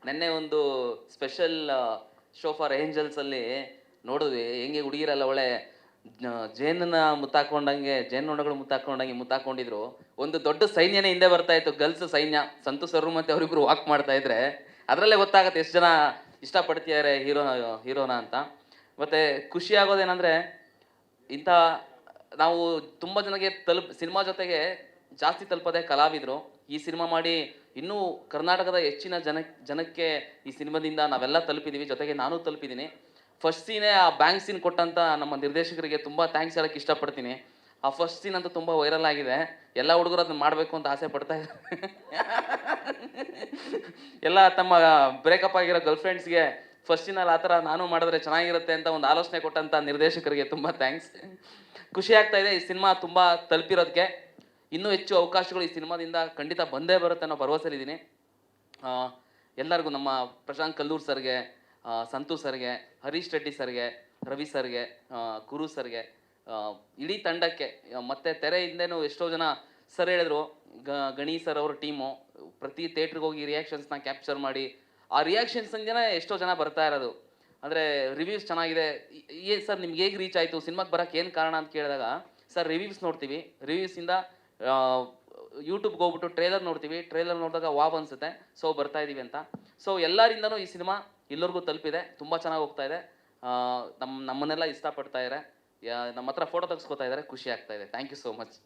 ನೆನ್ನೆ ಒಂದು special show for angels ಅಲ್ಲಿ ನೋಡಿದ್ವಿ. ಹೆಂಗೆ ಹುಡುಗಿರೆಲ್ಲ ಒಳ್ಳೆ ಜೇನನ್ನ ಮುತ್ತಾಕೊಂಡಂಗೆ, ಜೇನುನೊಣಗಳು ಮುತ್ತಾಕೊಂಡಂಗೆ ಮುತ್ತಾಕೊಂಡಿದ್ರು. ಒಂದು ದೊಡ್ಡ ಸೈನ್ಯನೇ ಹಿಂದೆ ಬರ್ತಾ ಇತ್ತು, ಗರ್ಲ್ಸ್ ಸೈನ್ಯ. ಸಂತು ಸರ್ ಮತ್ತೆ ಅವರಿಬ್ರು ವಾಕ್ ಮಾಡ್ತಾ ಇದ್ರೆ ಅದರಲ್ಲೇ ಗೊತ್ತಾಗತ್ತೆ ಎಷ್ಟು ಜನ ಇಷ್ಟಪಡ್ತಿದ್ದಾರೆ ಹೀರೋನ ಅಂತ. ಮತ್ತೆ ಖುಷಿ ಆಗೋದೇನಂದ್ರೆ, ಇಂಥ ನಾವು ತುಂಬ ಜನಕ್ಕೆ ಸಿನಿಮಾ ಜೊತೆಗೆ ಜಾಸ್ತಿ ತಲುಪೋದೇ ಕಲಾವಿದರು. ಈ ಸಿನಿಮಾ ಮಾಡಿ ಇನ್ನೂ ಕರ್ನಾಟಕದ ಹೆಚ್ಚಿನ ಜನಕ್ಕೆ ಈ ಸಿನಿಮಾದಿಂದ ನಾವೆಲ್ಲ ತಲುಪಿದ್ದೀವಿ, ಜೊತೆಗೆ ನಾನು ತಲುಪಿದ್ದೀನಿ. ಫಸ್ಟ್ ಸೀನೇ ಆ ಬ್ಯಾಂಕ್ ಸೀನ್ ಕೊಟ್ಟಂತ ನಮ್ಮ ನಿರ್ದೇಶಕರಿಗೆ ತುಂಬ ಥ್ಯಾಂಕ್ಸ್ ಹೇಳಕ್ಕೆ ಇಷ್ಟಪಡ್ತೀನಿ. ಆ ಫಸ್ಟ್ ಸೀನ್ ಅಂತೂ ತುಂಬ ವೈರಲ್ ಆಗಿದೆ. ಎಲ್ಲ ಹುಡುಗರು ಅದನ್ನ ಮಾಡಬೇಕು ಅಂತ ಆಸೆ ಪಡ್ತಾ ಇದ್ದಾರೆ. ಎಲ್ಲ ತಮ್ಮ ಬ್ರೇಕಪ್ ಆಗಿರೋ ಗರ್ಲ್ಫ್ರೆಂಡ್ಸ್ಗೆ ಫಸ್ಟ್ ಸೀನಲ್ಲಿ ಆ ಥರ ನಾನು ಮಾಡಿದ್ರೆ ಚೆನ್ನಾಗಿರುತ್ತೆ ಅಂತ ಒಂದು ಆಲೋಚನೆ ಕೊಟ್ಟಂಥ ನಿರ್ದೇಶಕರಿಗೆ ತುಂಬ ಥ್ಯಾಂಕ್ಸ್. ಖುಷಿ ಆಗ್ತಾ ಇದೆ ಈ ಸಿನಿಮಾ ತುಂಬ ತಲುಪಿರೋದಕ್ಕೆ. ಇನ್ನೂ ಹೆಚ್ಚು ಅವಕಾಶಗಳು ಈ ಸಿನಿಮಾದಿಂದ ಖಂಡಿತ ಬಂದೇ ಬರುತ್ತೆ ಅನ್ನೋ ಭರವಸೆಲಿದ್ದೀನಿ. ಎಲ್ಲರಿಗೂ, ನಮ್ಮ ಪ್ರಶಾಂತ್ ಕಲ್ಲೂರ್ ಸರ್ಗೆ, ಸಂತು ಸರ್ಗೆ, ಹರೀಶ್ ರೆಡ್ಡಿ ಸರ್ಗೆ, ರವಿ ಸರ್ಗೆ, ಗುರು ಸರ್ಗೆ, ಇಡೀ ತಂಡಕ್ಕೆ, ಮತ್ತು ತೆರೆ ಹಿಂದೆನೂ ಎಷ್ಟೋ ಜನ ಸರ್ ಹೇಳಿದ್ರು, ಗಣಿ ಸರ್ ಅವ್ರ ಟೀಮು ಪ್ರತಿ ಥಿಯೇಟ್ರಿಗೆ ಹೋಗಿ ರಿಯಾಕ್ಷನ್ಸ್ನ ಕ್ಯಾಪ್ಚರ್ ಮಾಡಿ, ಆ ರಿಯಾಕ್ಷನ್ಸ್ಗೆ ಎಷ್ಟೋ ಜನ ಬರ್ತಾ ಇರೋದು. ಅಂದರೆ ರಿವ್ಯೂಸ್ ಚೆನ್ನಾಗಿದೆ. ಸರ್ ನಿಮ್ಗೆ ಹೇಗೆ ರೀಚ್ ಆಯಿತು, ಸಿನಿಮಾಗೆ ಬರೋಕ್ಕೆ ಏನು ಕಾರಣ ಅಂತ ಕೇಳಿದಾಗ, ಸರ್ ರಿವ್ಯೂಸ್ ನೋಡ್ತೀವಿ, ರಿವ್ಯೂಸಿಂದ ಯೂಟ್ಯೂಬ್ಗೆ ಹೋಗ್ಬಿಟ್ಟು ಟ್ರೇಲರ್ ನೋಡ್ತೀವಿ, ಟ್ರೇಲರ್ ನೋಡಿದಾಗ ವಾವ್ ಅನಿಸುತ್ತೆ, ಸೊ ಬರ್ತಾ ಇದ್ದೀವಿ ಅಂತ. ಸೊ ಎಲ್ಲರಿಂದನೂ ಈ ಸಿನಿಮಾ ಎಲ್ಲರಿಗೂ ತಲುಪಿದೆ, ತುಂಬ ಚೆನ್ನಾಗಿ ಹೋಗ್ತಾ ಇದೆ. ನಮ್ಮನ್ನೆಲ್ಲ ಇಷ್ಟಪಡ್ತಾ ಇದ್ದಾರೆ, ನಮ್ಮ ಹತ್ರ ಫೋಟೋ ತೆಗೆಸ್ಕೊತಾ ಇದ್ದಾರೆ, ಖುಷಿ ಆಗ್ತಾ ಇದೆ. Thank you so much.